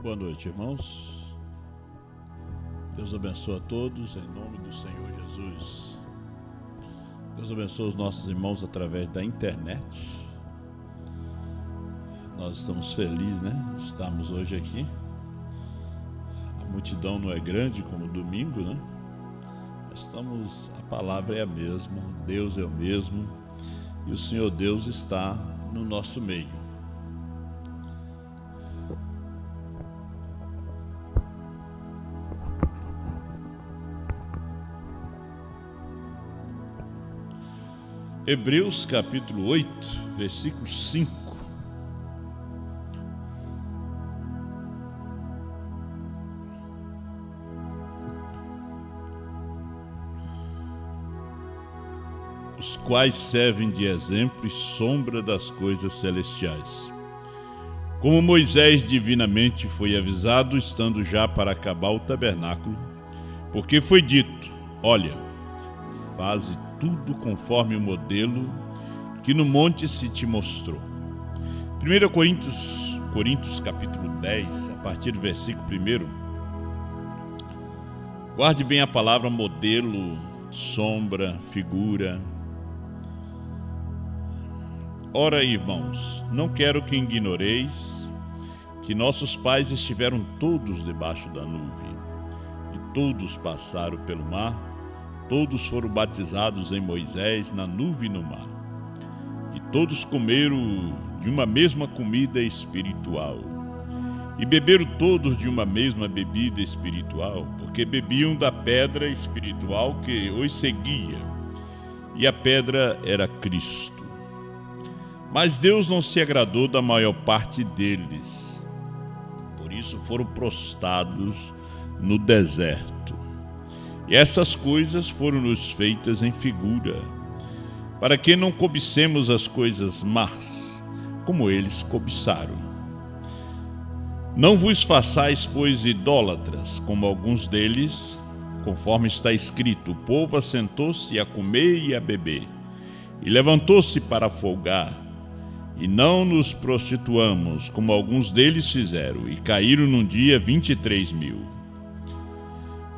Boa noite, irmãos. Deus abençoe a todos em nome do Senhor Jesus. Deus abençoe os nossos irmãos através da internet. Nós estamos felizes, né? Estamos hoje aqui. A multidão não é grande como domingo, né? A palavra é a mesma, Deus é o mesmo e o Senhor Deus está no nosso meio. Hebreus capítulo 8, versículo 5. Os quais servem de exemplo e sombra das coisas celestiais. Como Moisés divinamente foi avisado, estando já para acabar o tabernáculo, porque foi dito: olha, faze tudo conforme o modelo que no monte se te mostrou. 1 Coríntios capítulo 10, a partir do versículo 1. Guarde bem a palavra modelo, sombra, figura. Ora, irmãos, não quero que ignoreis que nossos pais estiveram todos debaixo da nuvem, e todos passaram pelo mar, todos foram batizados em Moisés na nuvem e no mar, e todos comeram de uma mesma comida espiritual, e beberam todos de uma mesma bebida espiritual, porque bebiam da pedra espiritual que os seguia, e a pedra era Cristo. Mas Deus não se agradou da maior parte deles. Por isso foram prostrados no deserto. E essas coisas foram-nos feitas em figura, para que não cobicemos as coisas más, como eles cobiçaram. Não vos façais, pois, idólatras, como alguns deles, conforme está escrito: o povo assentou-se a comer e a beber, e levantou-se para folgar. E não nos prostituamos, como alguns deles fizeram, e caíram num dia 23.000.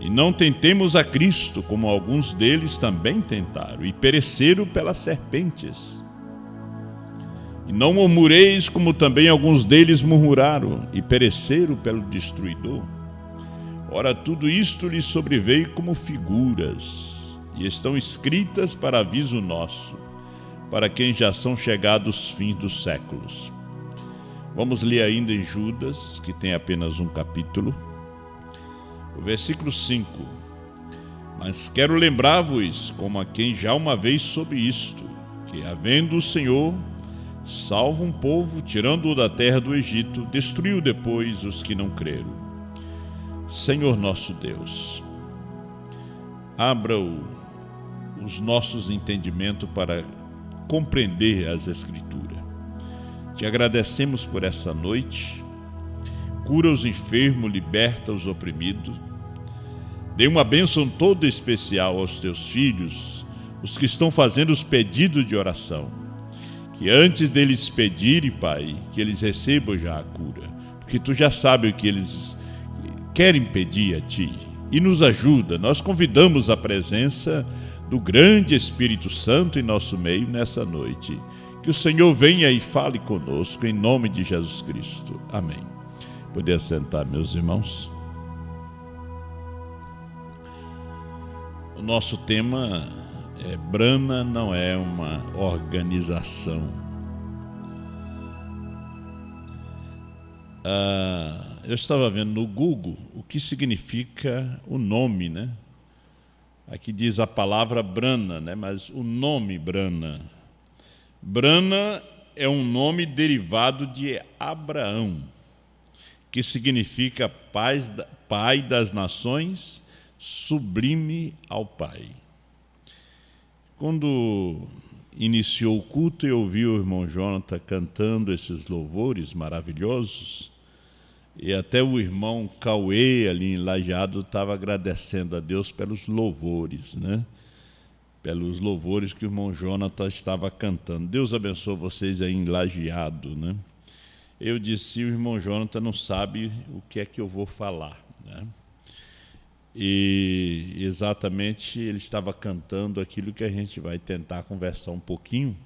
E não tentemos a Cristo, como alguns deles também tentaram, e pereceram pelas serpentes. E não murmureis, como também alguns deles murmuraram, e pereceram pelo destruidor. Ora, tudo isto lhes sobreveio como figuras, e estão escritas para aviso nosso, para quem já são chegados os fins dos séculos. Vamos ler ainda em Judas, que tem apenas um capítulo, o versículo 5. Mas quero lembrar-vos, como a quem já uma vez soube isto, que havendo o Senhor salvo um povo, tirando-o da terra do Egito, destruiu depois os que não creram. Senhor nosso Deus, abra os nossos entendimentos para compreender as Escrituras. Te agradecemos por essa noite. Cura os enfermos, liberta os oprimidos. Dê uma bênção toda especial aos teus filhos, os que estão fazendo os pedidos de oração. Que antes deles pedirem, Pai, que eles recebam já a cura, porque tu já sabes o que eles querem pedir a ti. E nos ajuda. Nós convidamos a presença do grande Espírito Santo em nosso meio nessa noite. Que o Senhor venha e fale conosco, em nome de Jesus Cristo. Amém. Poder sentar, meus irmãos. O nosso tema é: Brana não é uma organização. Eu estava vendo no Google o que significa o nome, né? Aqui diz a palavra Brana, né? Mas o nome Brana. Brana é um nome derivado de Abraão, que significa pai das nações, sublime ao Pai. Quando iniciou o culto, eu ouvi o irmão Jonathan cantando esses louvores maravilhosos, e até o irmão Cauê, ali em Lajeado, estava agradecendo a Deus pelos louvores, né? Pelos louvores que o irmão Jonathan estava cantando. Deus abençoe vocês aí em Lajeado, né? eu disse: o irmão Jonathan não sabe o que é que eu vou falar, né? E exatamente ele estava cantando aquilo que a gente vai tentar conversar um pouquinho,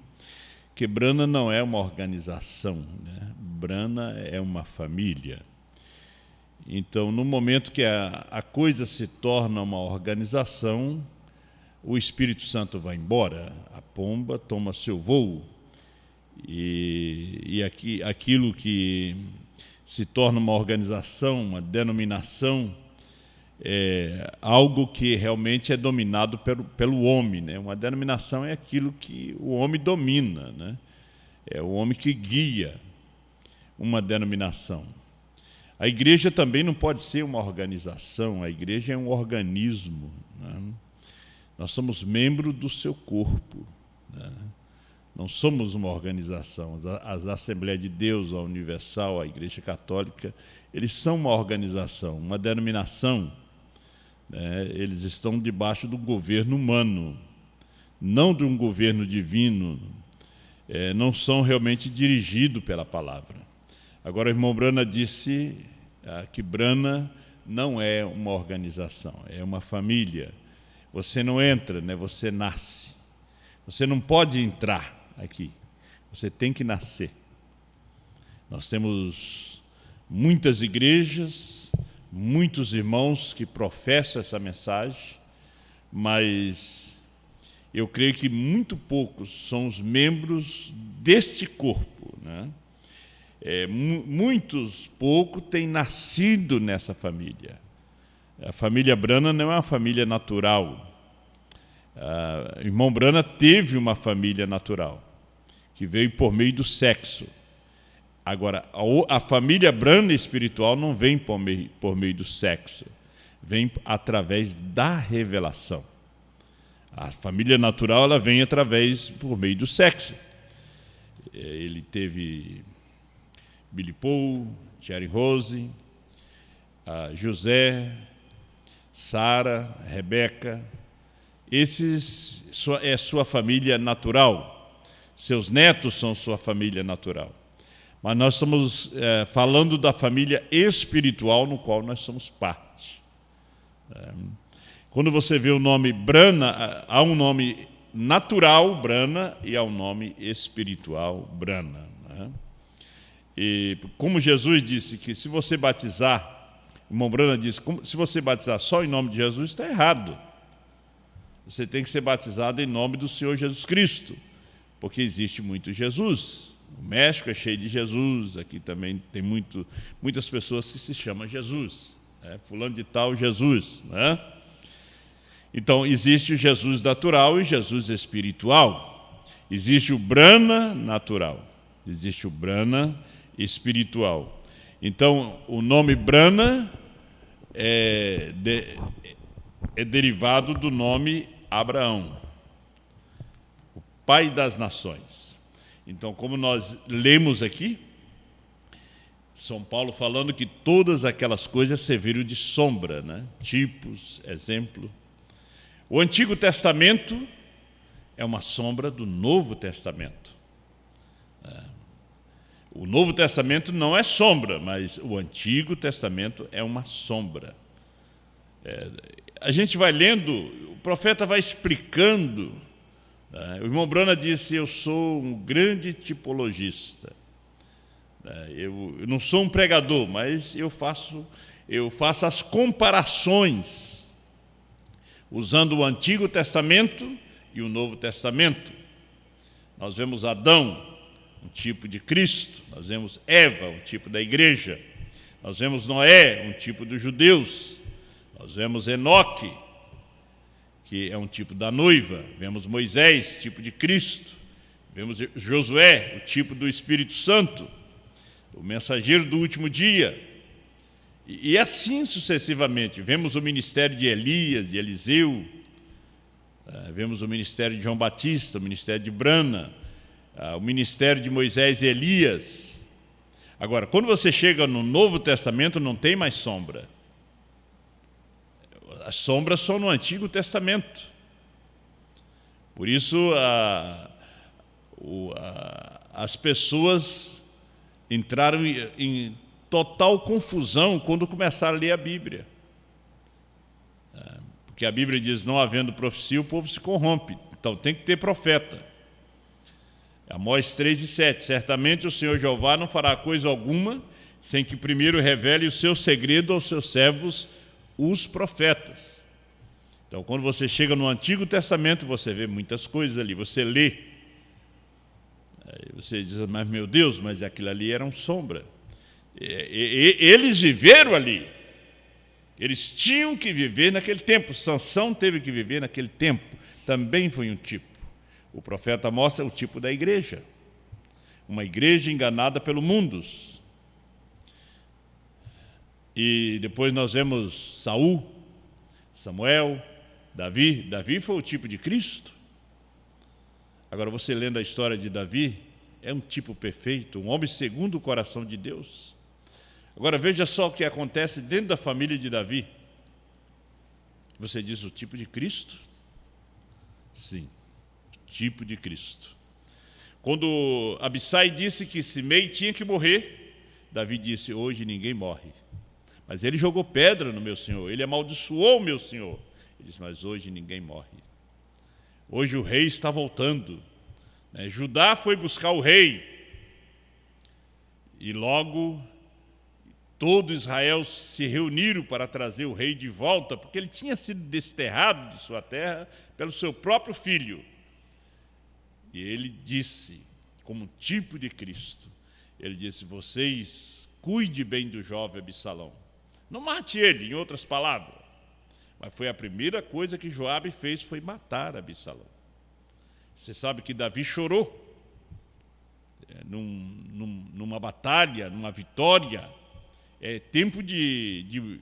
que Brana não é uma organização, né? Brana é uma família. Então, no momento que a coisa se torna uma organização, o Espírito Santo vai embora, a pomba toma seu voo, e aquilo que se torna uma organização, uma denominação, é algo que realmente é dominado pelo homem, né? Uma denominação é aquilo que o homem domina, né? É o homem que guia uma denominação. A igreja também não pode ser uma organização, a igreja é um organismo, né? Nós somos membros do seu corpo, né? Não somos uma organização. As Assembleias de Deus, a Universal, a Igreja Católica, eles são uma organização, uma denominação, né? Eles estão debaixo do governo humano, não de um governo divino, não são realmente dirigidos pela palavra. Agora, o irmão Brana disse que Brana não é uma organização, é uma família. Você não entra, né? Você nasce. Você não pode entrar aqui, você tem que nascer. Nós temos muitas igrejas, muitos irmãos que professam essa mensagem, mas eu creio que muito poucos são os membros deste corpo, né? Muitos poucos têm nascido nessa família. A família Brana não é uma família natural. O irmão Brana teve uma família natural, que veio por meio do sexo. Agora, a família Brana espiritual não vem por meio do sexo, vem através da revelação. A família natural ela vem por meio do sexo. Ele teve Billy Paul, Thierry Rose, José, Sara, Rebeca. Esses é sua família natural. Seus netos são sua família natural. Mas nós estamos falando da família espiritual no qual nós somos parte. Quando você vê o nome Brana, há um nome natural, Brana, e há um nome espiritual, Brana, né? E como Jesus disse que se você batizar, o irmão Brana disse, se você batizar só em nome de Jesus, está errado. Você tem que ser batizado em nome do Senhor Jesus Cristo, porque existe muito Jesus. O México é cheio de Jesus, aqui também tem muitas pessoas que se chamam Jesus, né? Fulano de tal Jesus, né? Então, existe o Jesus natural e Jesus espiritual. Existe o Brana natural, existe o Brana espiritual. Então, o nome Brana é derivado do nome Abraão, o pai das nações. Então, como nós lemos aqui, São Paulo falando que todas aquelas coisas serviram de sombra, né? Tipos, exemplo. O Antigo Testamento é uma sombra do Novo Testamento. O Novo Testamento não é sombra, mas o Antigo Testamento é uma sombra. A gente vai lendo, o profeta vai explicando. O irmão Brana disse: eu sou um grande tipologista. Eu não sou um pregador, mas eu faço as comparações, usando o Antigo Testamento e o Novo Testamento. Nós vemos Adão, um tipo de Cristo. Nós vemos Eva, um tipo da igreja. Nós vemos Noé, um tipo dos judeus. Nós vemos Enoque, que é um tipo da noiva. Vemos Moisés, tipo de Cristo. Vemos Josué, o tipo do Espírito Santo, o mensageiro do último dia. E assim sucessivamente. Vemos o ministério de Elias, de Eliseu. Vemos o ministério de João Batista, o ministério de Brana, o ministério de Moisés e Elias. Agora, quando você chega no Novo Testamento, não tem mais sombra. As sombras são no Antigo Testamento. Por isso, as pessoas entraram em total confusão quando começaram a ler a Bíblia. Porque a Bíblia diz, não havendo profecia, o povo se corrompe. Então tem que ter profeta. Amós 3:7. Certamente o Senhor Jeová não fará coisa alguma sem que primeiro revele o seu segredo aos seus servos, os profetas. Então, quando você chega no Antigo Testamento, você vê muitas coisas ali. Você lê. Aí você diz, mas meu Deus, mas aquilo ali era uma sombra. Eles viveram ali. Eles tinham que viver naquele tempo. Sansão teve que viver naquele tempo. Também foi um tipo. O profeta mostra o tipo da igreja. Uma igreja enganada pelo mundo. E depois nós vemos Saul, Samuel, Davi. Davi foi o tipo de Cristo. Agora, você lendo a história de Davi, é um tipo perfeito, um homem segundo o coração de Deus. Agora, veja só o que acontece dentro da família de Davi. Você diz o tipo de Cristo? Sim, o tipo de Cristo. Quando Abissai disse que Simei tinha que morrer, Davi disse, hoje ninguém morre. Mas ele jogou pedra no meu senhor, ele amaldiçoou o meu senhor. Ele disse, mas hoje ninguém morre. Hoje o rei está voltando. Judá foi buscar o rei. E logo todo Israel se reuniram para trazer o rei de volta, porque ele tinha sido desterrado de sua terra pelo seu próprio filho. E ele disse, como um tipo de Cristo, ele disse, vocês cuide bem do jovem Absalão. Não mate ele, em outras palavras. Mas foi a primeira coisa que Joabe fez, foi matar Absalão. Você sabe que Davi chorou numa batalha, numa vitória. É tempo de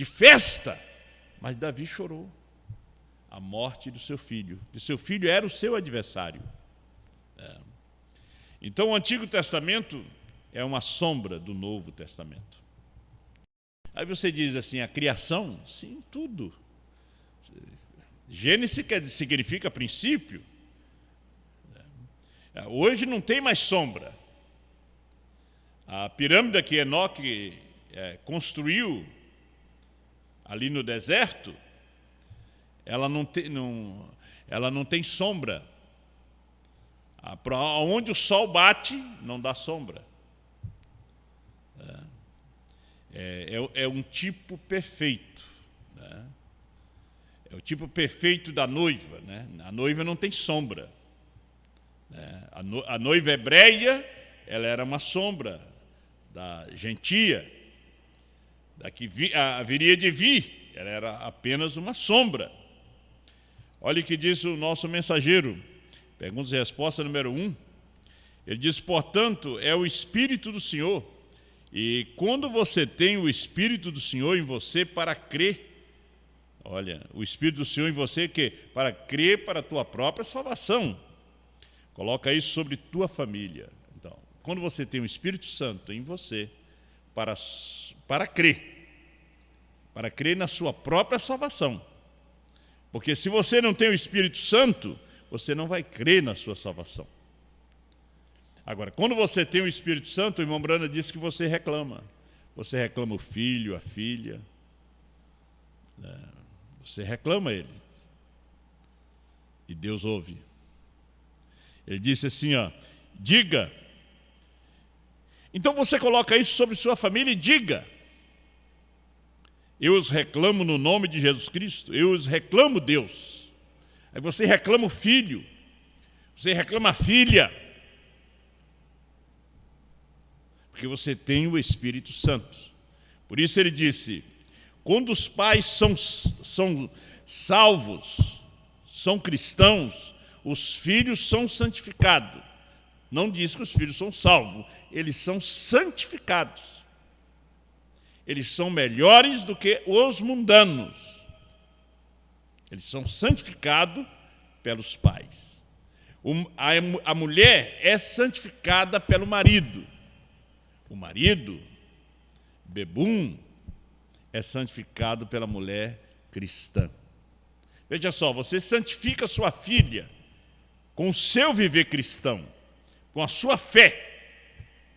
festa. Mas Davi chorou a morte do seu filho. E seu filho era o seu adversário. Então o Antigo Testamento é uma sombra do Novo Testamento. Aí você diz assim, a criação? Sim, tudo. Gênesis significa princípio. Hoje não tem mais sombra. A pirâmide que Enoque construiu ali no deserto, ela não tem sombra. Onde o sol bate, não dá sombra. É um tipo perfeito. Né? É o tipo perfeito da noiva. Né? A noiva não tem sombra. A noiva hebreia, ela era uma sombra da gentia, da que viria de vir, ela era apenas uma sombra. Olha o que diz o nosso mensageiro, perguntas e resposta número 1. Ele diz, portanto, é o Espírito do Senhor, e quando você tem o Espírito do Senhor em você para crer, olha, o Espírito do Senhor em você que para crer para a tua própria salvação. Coloca isso sobre tua família. Então, quando você tem o Espírito Santo em você para crer na sua própria salvação. Porque se você não tem o Espírito Santo, você não vai crer na sua salvação. Agora, quando você tem o Espírito Santo, o irmão Brana disse que você reclama. Você reclama o filho, a filha. Você reclama ele. E Deus ouve. Ele disse assim, diga. Então você coloca isso sobre sua família e diga. Eu os reclamo no nome de Jesus Cristo, eu os reclamo Deus. Aí você reclama o filho, você reclama a filha. Porque você tem o Espírito Santo. Por isso ele disse, quando os pais são salvos, são cristãos, os filhos são santificados. Não diz que os filhos são salvos, eles são santificados. Eles são melhores do que os mundanos. Eles são santificados pelos pais. A mulher é santificada pelo marido. O marido, bebum, é santificado pela mulher cristã. Veja só, você santifica sua filha com o seu viver cristão, com a sua fé.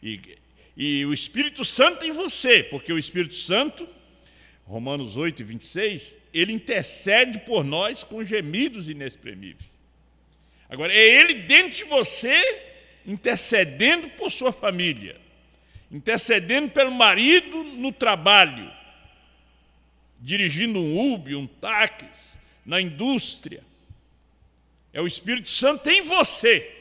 E o Espírito Santo em você, porque o Espírito Santo, Romanos 8, 26, ele intercede por nós com gemidos inexprimíveis. Agora, é ele dentro de você intercedendo por sua família, intercedendo pelo marido no trabalho, dirigindo um Uber, um táxi, na indústria. É o Espírito Santo em você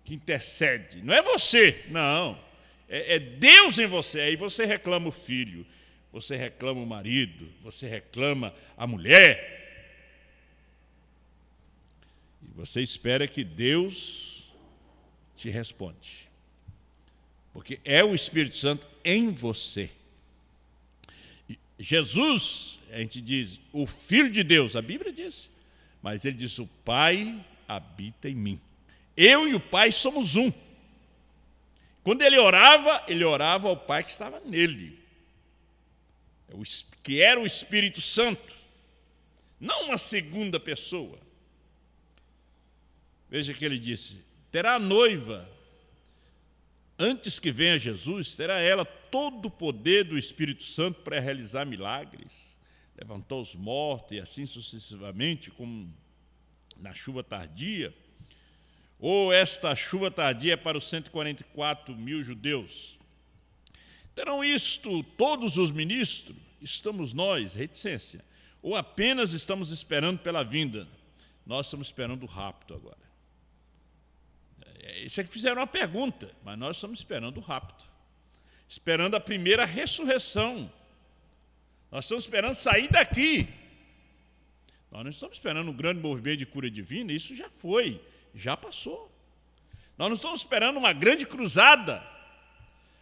que intercede. Não é você, não. É Deus em você. Aí você reclama o filho, você reclama o marido, você reclama a mulher. E você espera que Deus te responde. Porque é o Espírito Santo em você. Jesus, a gente diz, o Filho de Deus, a Bíblia diz, mas ele diz, o Pai habita em mim. Eu e o Pai somos um. Quando ele orava ao Pai que estava nele, que era o Espírito Santo, não uma segunda pessoa. Veja que ele disse, terá a noiva, antes que venha Jesus, terá ela todo o poder do Espírito Santo para realizar milagres, levantar os mortos e assim sucessivamente, como na chuva tardia. Ou esta chuva tardia é para os 144 mil judeus. Terão isto todos os ministros? Estamos nós, reticência. Ou apenas estamos esperando pela vinda? Nós estamos esperando o rapto agora. Isso é que fizeram uma pergunta, mas nós estamos esperando o rapto. Esperando a primeira ressurreição. Nós estamos esperando sair daqui. Nós não estamos esperando um grande movimento de cura divina, isso já foi, já passou. Nós não estamos esperando uma grande cruzada.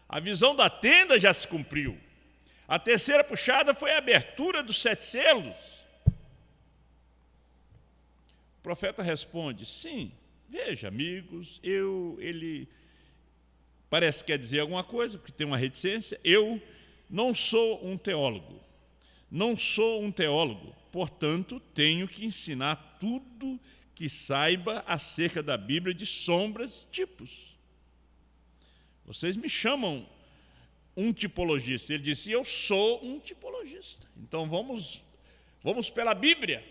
A visão da tenda já se cumpriu. A terceira puxada foi a abertura dos 7 selos. O profeta responde, sim, veja, amigos, ele parece que quer dizer alguma coisa, porque tem uma reticência. Eu não sou um teólogo. Não sou um teólogo, portanto, tenho que ensinar tudo que saiba acerca da Bíblia de sombras e tipos. Vocês me chamam um tipologista. Ele disse, eu sou um tipologista. Então vamos pela Bíblia.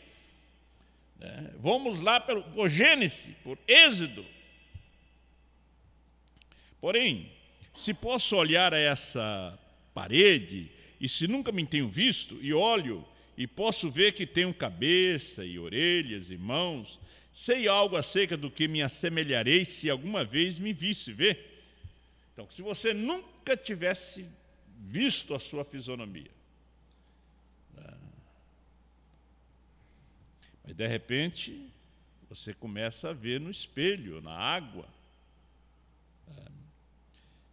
Vamos lá por Gênesis, por Êxodo. Porém, se posso olhar a essa parede, e se nunca me tenho visto, e olho, e posso ver que tenho cabeça e orelhas e mãos, sei algo acerca do que me assemelharei se alguma vez me visse ver. Então, se você nunca tivesse visto a sua fisionomia, mas de repente você começa a ver no espelho, na água.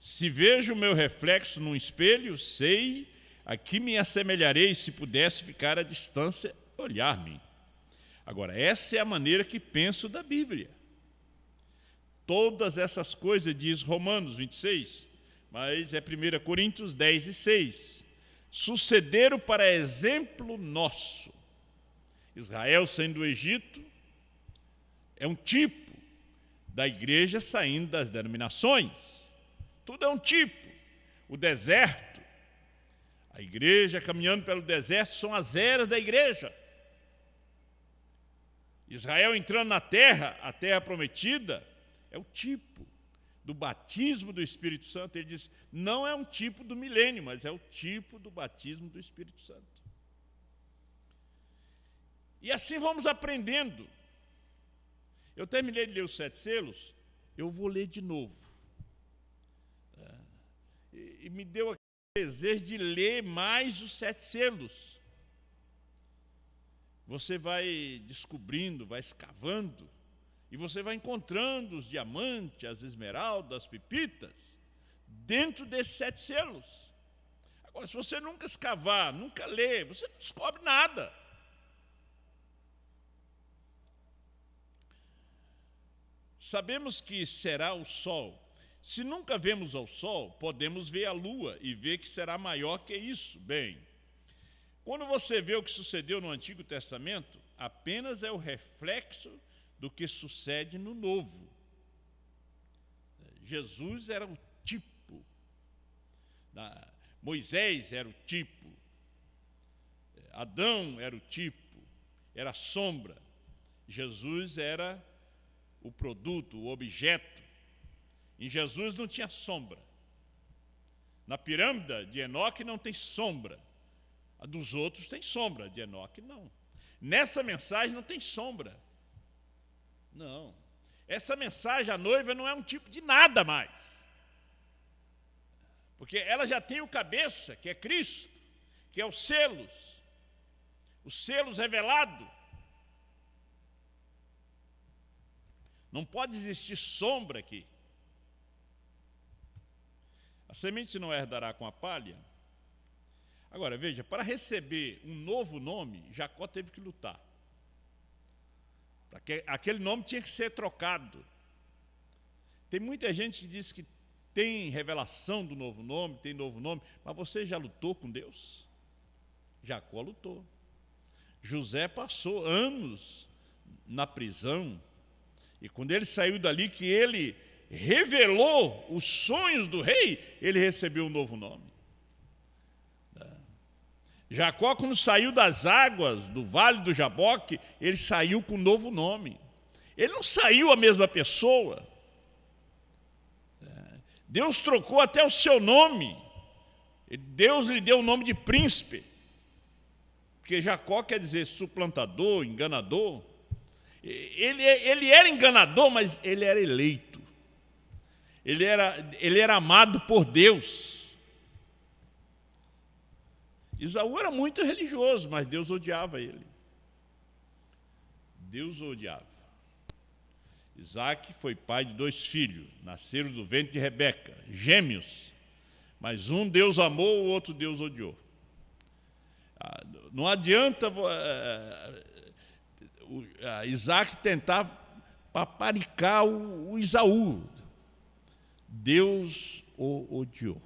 Se vejo o meu reflexo num espelho, sei a que me assemelharei se pudesse ficar à distância e olhar-me. Agora, essa é a maneira que penso da Bíblia. Todas essas coisas, diz Romanos 26, mas é 1 Coríntios 10 e 6. Sucederam para exemplo nosso. Israel saindo do Egito é um tipo da igreja saindo das denominações. Tudo é um tipo. O deserto, a igreja caminhando pelo deserto são as eras da igreja. Israel entrando na terra, a terra prometida, é o tipo do batismo do Espírito Santo. Ele diz, não é um tipo do milênio, mas é o tipo do batismo do Espírito Santo. E assim vamos aprendendo. Eu terminei de ler os 7 selos, eu vou ler de novo. E me deu aquele desejo de ler mais os 7 selos. Você vai descobrindo, vai escavando, e você vai encontrando os diamantes, as esmeraldas, as pepitas, dentro desses 7 selos. Agora, se você nunca escavar, nunca ler, você não descobre nada. Sabemos que será o sol. Se nunca vemos ao sol, podemos ver a lua e ver que será maior que isso. Bem, quando você vê o que sucedeu no Antigo Testamento, apenas é o reflexo do que sucede no Novo. Jesus era o tipo, Moisés era o tipo, Adão era o tipo, era a sombra. Jesus era o produto, o objeto. Em Jesus não tinha sombra. Na pirâmide de Enoque não tem sombra. A dos outros tem sombra, de Enoque não. Nessa mensagem não tem sombra. Não. Essa mensagem, a noiva, não é um tipo de nada mais. Porque ela já tem o cabeça, que é Cristo, que é os selos revelados. Não pode existir sombra aqui. A semente não herdará com a palha. Agora, veja, para receber um novo nome, Jacó teve que lutar. Aquele nome tinha que ser trocado. Tem muita gente que diz que tem revelação do novo nome, tem novo nome, mas você já lutou com Deus? Jacó lutou. José passou anos na prisão, e quando ele saiu dali, que ele revelou os sonhos do rei, ele recebeu um novo nome. Jacó, quando saiu das águas do vale do Jaboque, ele saiu com um novo nome. Ele não saiu a mesma pessoa. Deus trocou até o seu nome. Deus lhe deu o nome de príncipe. Porque Jacó quer dizer suplantador, enganador. Ele era enganador, mas ele era eleito. Ele era amado por Deus. Esaú era muito religioso, mas Deus odiava ele. Deus o odiava. Isaac foi pai de 2 filhos, nasceram do ventre de Rebeca, gêmeos. Mas um Deus amou, o outro Deus odiou. Não adianta Isaac tentar paparicar o Esaú. Deus o odiou.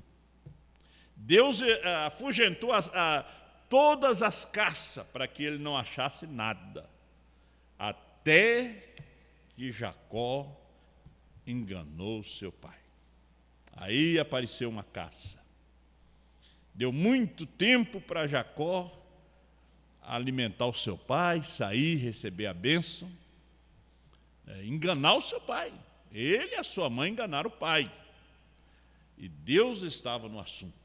Deus afugentou todas as caças para que ele não achasse nada, até que Jacó enganou seu pai. Aí apareceu uma caça. Deu muito tempo para Jacó alimentar o seu pai, sair, receber a bênção, enganar o seu pai. Ele e a sua mãe enganaram o pai. E Deus estava no assunto.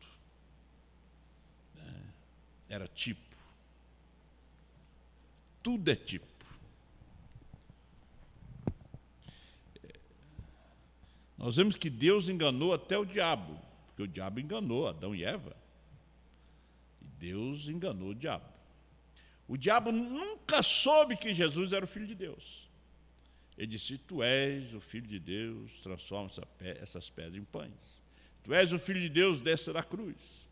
Era tipo. Tudo é tipo. Nós vemos que Deus enganou até o diabo, porque o diabo enganou Adão e Eva. E Deus enganou o diabo. O diabo nunca soube que Jesus era o Filho de Deus. Ele disse: tu és o Filho de Deus, transforma essas pedras em pães. Tu és o Filho de Deus, desce da cruz.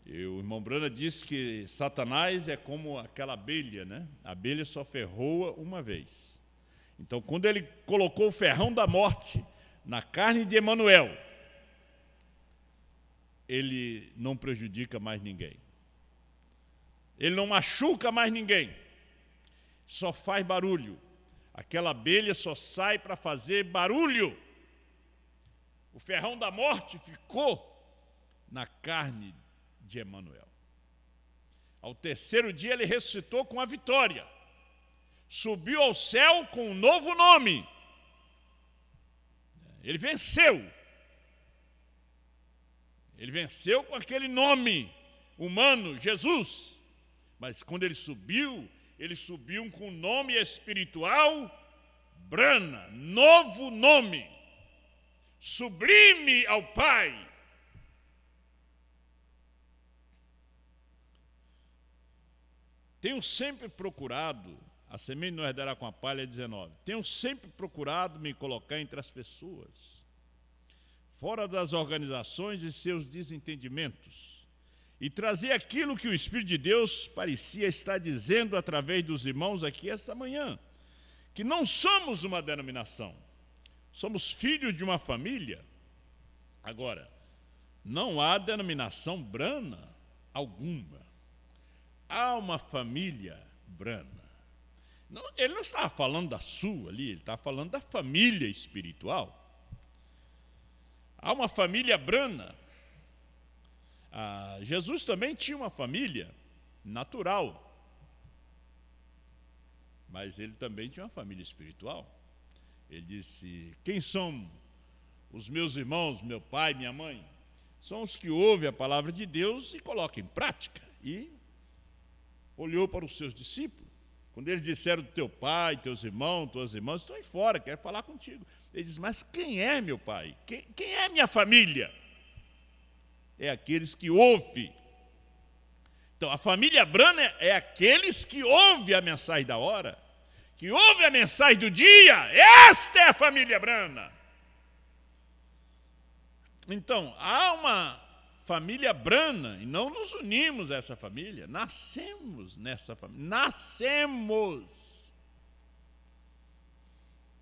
E o irmão Brana disse que Satanás é como aquela abelha, né? A abelha só ferroa uma vez. Então, quando ele colocou o ferrão da morte na carne de Emanuel, ele não prejudica mais ninguém. Ele não machuca mais ninguém. Só faz barulho. Aquela abelha só sai para fazer barulho. O ferrão da morte ficou na carne de Emanuel. Ao terceiro dia ele ressuscitou com a vitória. Subiu ao céu com um novo nome. Ele venceu. Ele venceu com aquele nome humano, Jesus. Mas quando ele subiu com um nome espiritual, Brana, novo nome, sublime ao Pai. Tenho sempre procurado, a semente não herdará com a palha, 19. Tenho sempre procurado me colocar entre as pessoas, fora das organizações e seus desentendimentos, e trazer aquilo que o Espírito de Deus parecia estar dizendo através dos irmãos aqui esta manhã, que não somos uma denominação, somos filhos de uma família. Agora, não há denominação Brana alguma. Há uma família Brana. Ele não estava falando da sua ali, ele estava falando da família espiritual. Há uma família Brana. Jesus também tinha uma família natural, mas ele também tinha uma família espiritual. Ele disse: quem são os meus irmãos, meu pai, minha mãe? São os que ouvem a palavra de Deus e colocam em prática. E olhou para os seus discípulos. Quando eles disseram: teu pai, teus irmãos, tuas irmãs estão aí fora, quero falar contigo. Ele diz: mas quem é meu pai? Quem é minha família? É aqueles que ouvem. Então, a família Brana é aqueles que ouvem a mensagem da hora, que ouvem a mensagem do dia. Esta é a família Brana. Então, há uma família Brana, e não nos unimos a essa família, nascemos nessa família, nascemos.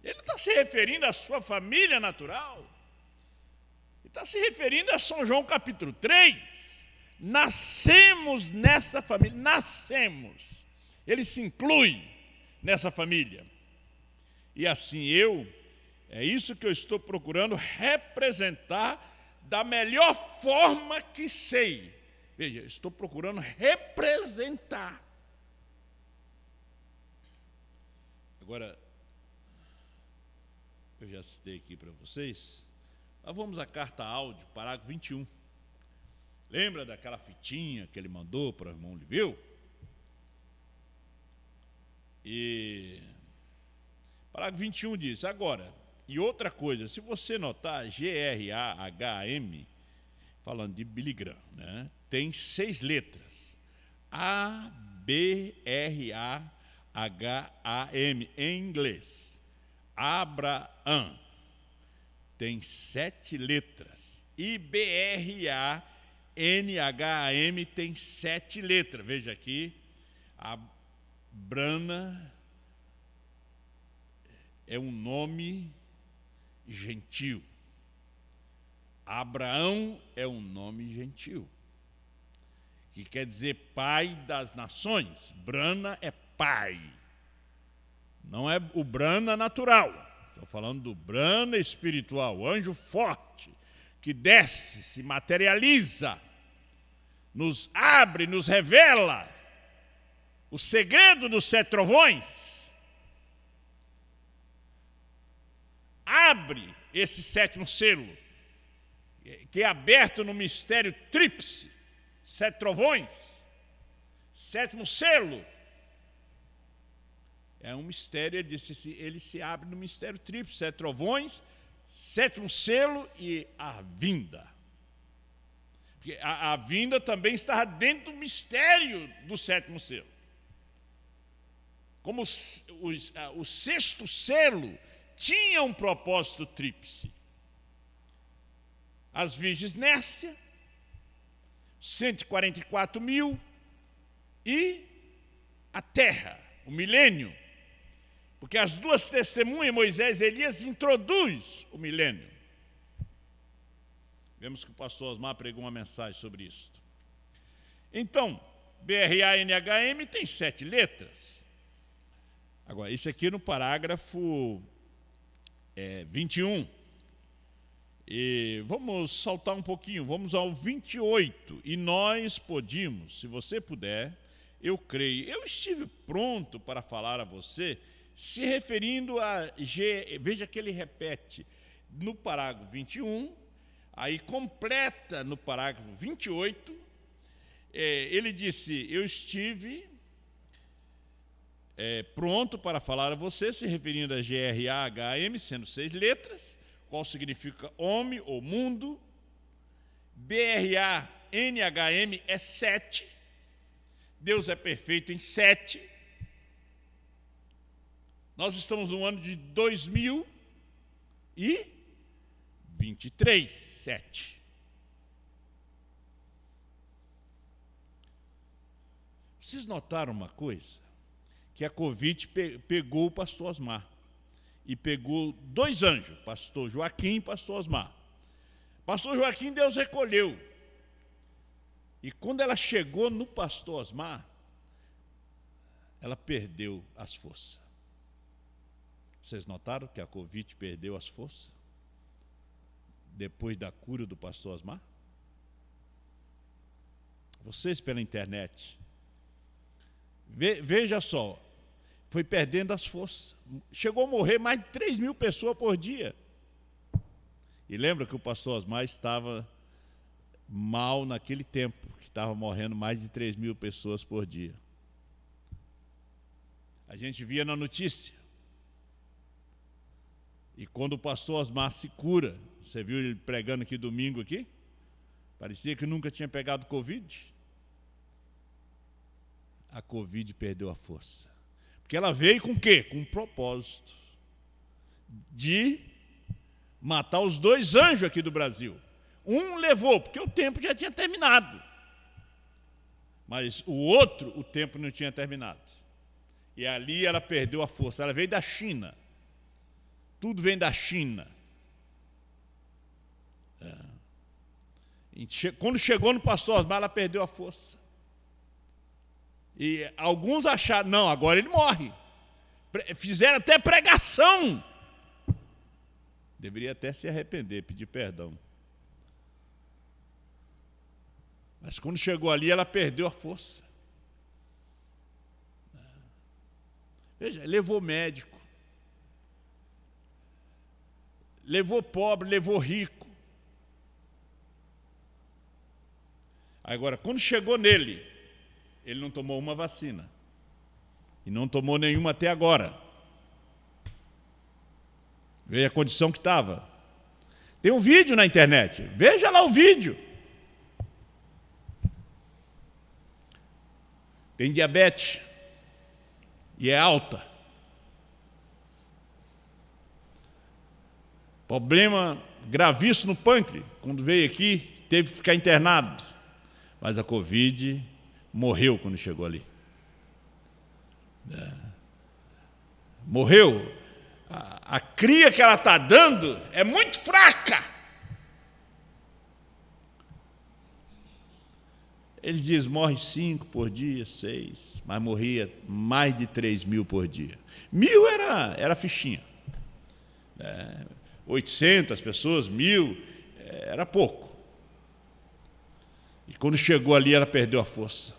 Ele não está se referindo à sua família natural, ele está se referindo a São João capítulo 3, nascemos nessa família, nascemos, ele se inclui nessa família, e assim é isso que eu estou procurando representar da melhor forma que sei. Veja, estou procurando representar. Agora, eu já citei aqui para vocês, mas vamos à carta áudio, parágrafo 21. Lembra daquela fitinha que ele mandou para o irmão Liveu? E parágrafo 21 diz: agora, e outra coisa, se você notar, Graham, falando de Billy Graham, né, tem 6 letras. Abraham, em inglês. Abraão tem 7 letras. Ibraham tem 7 letras. Veja aqui, a Brana é um nome gentil. Abraão é um nome gentil, que quer dizer pai das nações. Brana é pai, não é o Brana natural. Estou falando do Brana espiritual, anjo forte, que desce, se materializa, nos abre, nos revela o segredo dos 7 trovões. Abre esse 7º selo, que é aberto no mistério tríplice, 7 trovões, 7º selo. É um mistério, ele se abre no mistério tríplice, 7 trovões, 7º selo e a vinda. Porque a vinda também está dentro do mistério do 7º selo. Como o 6º selo tinha um propósito tríplice. As virgens Nércia, 144 mil, e a terra, o milênio. Porque as 2 testemunhas, Moisés e Elias, introduz o milênio. Vemos que o pastor Osmar pregou uma mensagem sobre isso. Então, BRANHM tem 7 letras. Agora, isso aqui no parágrafo 21. E vamos saltar um pouquinho, vamos ao 28. E nós podíamos, se você puder, eu creio, eu estive pronto para falar a você, se referindo a veja que ele repete no parágrafo 21, aí completa no parágrafo 28, ele disse: eu estive pronto para falar a você, se referindo a GRAHM, sendo 6 letras, qual significa homem ou mundo. BRANHM é 7, Deus é perfeito em 7. Nós estamos no ano de 2023, 7. Vocês notaram uma coisa? Que a Covid pegou o pastor Osmar. E pegou 2 anjos, pastor Joaquim e pastor Osmar. Pastor Joaquim, Deus recolheu. E quando ela chegou no pastor Osmar, ela perdeu as forças. Vocês notaram que a Covid perdeu as forças? depois da cura do pastor Osmar? Vocês pela internet. Veja só, foi perdendo as forças. Chegou a morrer mais de 3.000 pessoas por dia. E lembra que o pastor Osmar estava mal naquele tempo, que estava morrendo mais de 3.000 pessoas por dia. A gente via na notícia. E quando o pastor Osmar se cura, você viu ele pregando aqui domingo aqui? Parecia que nunca tinha pegado Covid. A Covid perdeu a força. Porque ela veio com o quê? Com um propósito de matar os 2 anjos aqui do Brasil. Um levou, porque o tempo já tinha terminado. Mas o outro, o tempo não tinha terminado. E ali ela perdeu a força. Ela veio da China. Tudo vem da China. Quando chegou no pastor Osmar, ela perdeu a força. E alguns acharam, não, agora ele morre. Fizeram até pregação. Deveria até se arrepender, pedir perdão. Mas quando chegou ali, ela perdeu a força. Veja, levou médico. Levou pobre, levou rico. Agora, quando chegou nele, ele não tomou uma vacina. E não tomou nenhuma até agora. Veja a condição que estava. Tem um vídeo na internet. Veja lá o vídeo. Tem diabetes. E é alta. Problema gravíssimo no pâncreas. Quando veio aqui, teve que ficar internado. Mas a Covid morreu quando chegou ali. Morreu. A cria que ela está dando é muito fraca. Eles dizem, morre 5 por dia, 6, mas morria mais de 3.000 por dia. 1.000 era fichinha. 800 pessoas, 1.000, era pouco. E quando chegou ali, ela perdeu a força.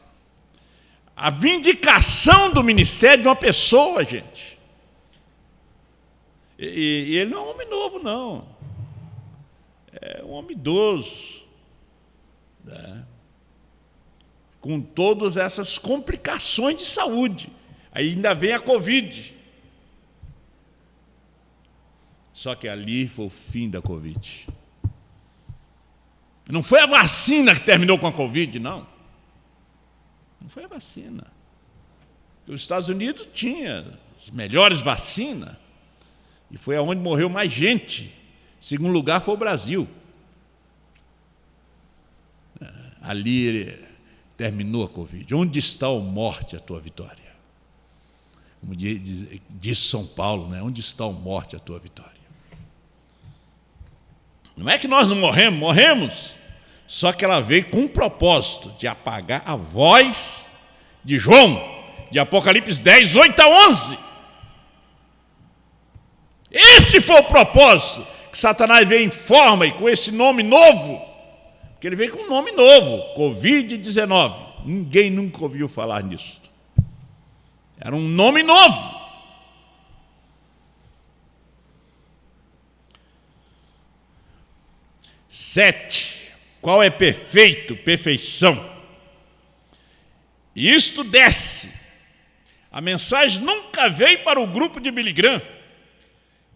A vindicação do ministério de uma pessoa, gente. E ele não é um homem novo, não. É um homem idoso. Com todas essas complicações de saúde. Aí ainda vem a Covid. Só que ali foi o fim da Covid. Não foi a vacina que terminou com a Covid, não. Não foi a vacina. Os Estados Unidos tinha as melhores vacinas. E foi aonde morreu mais gente. Em segundo lugar foi o Brasil. Ali terminou a Covid. Onde está, ó morte, a tua vitória? Como diz São Paulo, né? Onde está, ó morte, a tua vitória? Não é que nós não morremos, morremos. Só que ela veio com um propósito de apagar a voz de João, de Apocalipse 10, 8 a 11. Esse foi o propósito que Satanás veio em forma e com esse nome novo. Porque ele veio com um nome novo, Covid-19. Ninguém nunca ouviu falar nisso. Era um nome novo. Sete. Qual é perfeito? Perfeição. E isto desce. A mensagem nunca veio para o grupo de Billy Graham.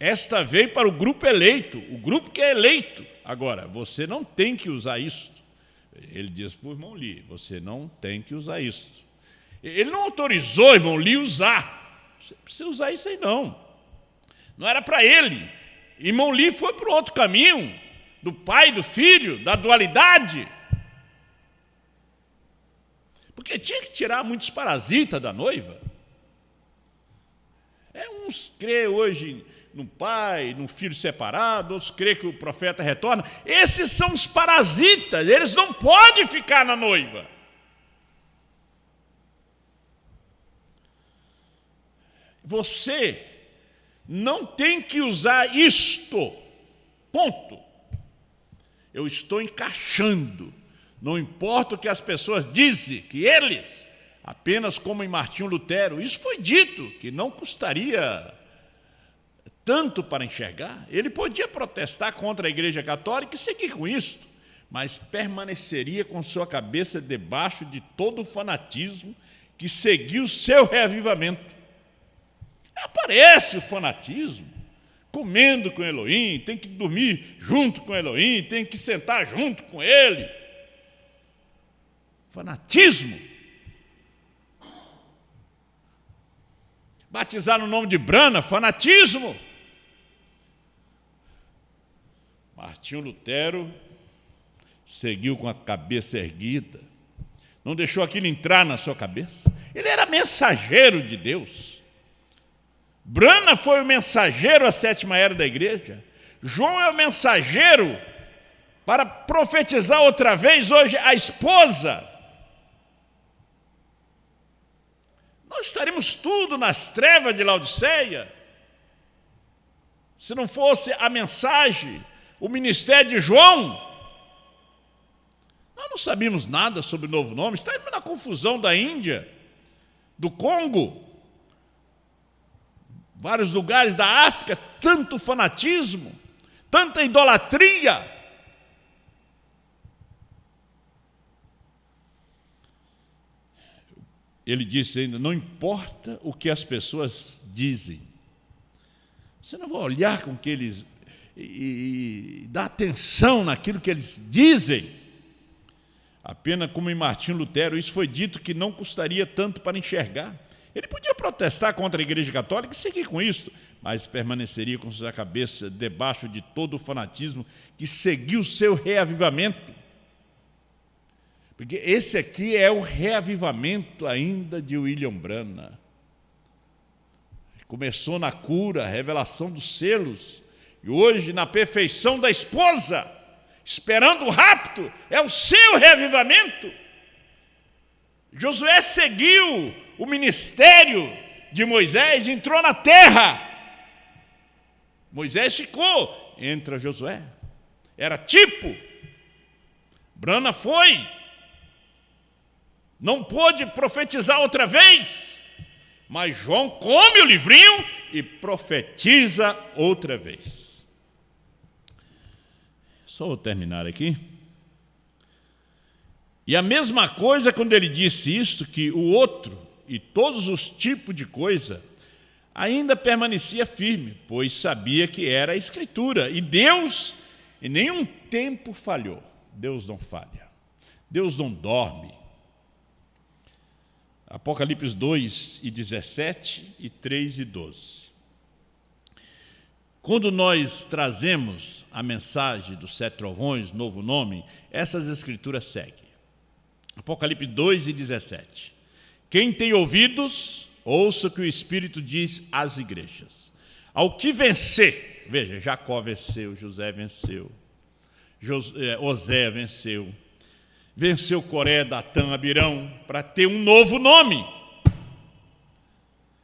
Esta veio para o grupo eleito, o grupo que é eleito. Agora, você não tem que usar isso. Ele diz para o irmão Lee, você não tem que usar isso. Ele não autorizou o irmão Lee usar. Você não precisa usar isso aí, não. Não era para ele. Irmão Lee foi para outro caminho, do pai, do filho, da dualidade. Porque tinha que tirar muitos parasitas da noiva. Uns crê hoje no pai, no filho separado, outros crê que o profeta retorna. Esses são os parasitas, eles não podem ficar na noiva. Você não tem que usar isto. Ponto. Eu estou encaixando. Não importa o que as pessoas dizem, que eles, apenas como em Martinho Lutero, isso foi dito, que não custaria tanto para enxergar. Ele podia protestar contra a Igreja Católica e seguir com isso, mas permaneceria com sua cabeça debaixo de todo o fanatismo que seguiu o seu reavivamento. Aparece o fanatismo, comendo com Elohim, tem que dormir junto com Elohim, tem que sentar junto com ele. Fanatismo. Batizar no nome de Brana, fanatismo. Martinho Lutero seguiu com a cabeça erguida, não deixou aquilo entrar na sua cabeça. Ele era mensageiro de Deus. Brana foi o mensageiro à sétima era da igreja. João é o mensageiro para profetizar outra vez hoje a esposa. Nós estaremos tudo nas trevas de Laodiceia se não fosse a mensagem, o ministério de João. Nós não sabíamos nada sobre o novo nome, estávamos na confusão da Índia, do Congo, vários lugares da África, tanto fanatismo, tanta idolatria. Ele disse ainda, não importa o que as pessoas dizem, você não vai olhar com que eles e dar atenção naquilo que eles dizem. Apenas como em Martinho Lutero, isso foi dito que não custaria tanto para enxergar. Ele podia protestar contra a Igreja Católica e seguir com isso, mas permaneceria com sua cabeça debaixo de todo o fanatismo que seguiu o seu reavivamento. Porque esse aqui é o reavivamento ainda de William Branham. Começou na cura, a revelação dos selos, e hoje, na perfeição da esposa, esperando o rapto, é o seu reavivamento. Josué seguiu o ministério de Moisés, entrou na terra. Moisés ficou, entra Josué. Era tipo. Brana foi. Não pôde profetizar outra vez, mas João come o livrinho e profetiza outra vez. Só vou terminar aqui. E a mesma coisa quando ele disse isto, que o outro e todos os tipos de coisa ainda permanecia firme, pois sabia que era a Escritura. E Deus em nenhum tempo falhou. Deus não falha. Deus não dorme. Apocalipse 2:17 e 3:12. Quando nós trazemos a mensagem dos 7 trovões, novo nome, essas escrituras seguem. Apocalipse 2:17. Quem tem ouvidos, ouça o que o Espírito diz às igrejas. Ao que vencer, veja, Jacó venceu, José venceu, Osé venceu, venceu Coré, Datã, Abirão, para ter um novo nome.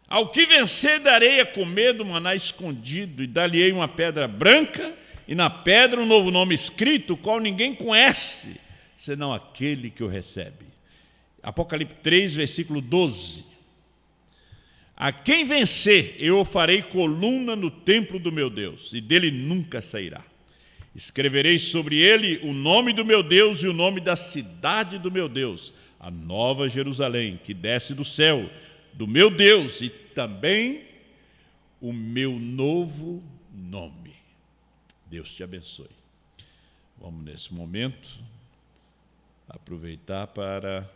Ao que vencer, darei a comer do maná escondido, e dar-lhe-ei uma pedra branca, e na pedra um novo nome escrito, o qual ninguém conhece, senão aquele que o recebe. Apocalipse 3, versículo 12. A quem vencer, eu o farei coluna no templo do meu Deus, e dele nunca sairá. Escreverei sobre ele o nome do meu Deus e o nome da cidade do meu Deus, a nova Jerusalém, que desce do céu, do meu Deus, e também o meu novo nome. Deus te abençoe. Vamos, nesse momento, aproveitar para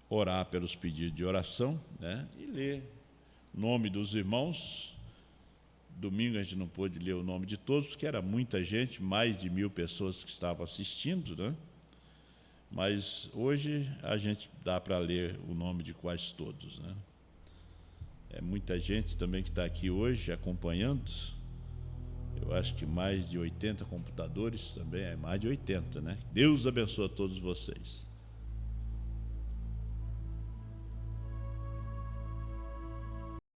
orar pelos pedidos de oração, né? E ler o nome dos irmãos. Domingo a gente não pôde ler o nome de todos, porque era muita gente, mais de 1000 pessoas que estavam assistindo, né? Mas hoje a gente dá para ler o nome de quase todos, né? É muita gente também que está aqui hoje acompanhando. Eu acho que mais de 80 computadores também, é mais de 80, né? Deus abençoe a todos vocês.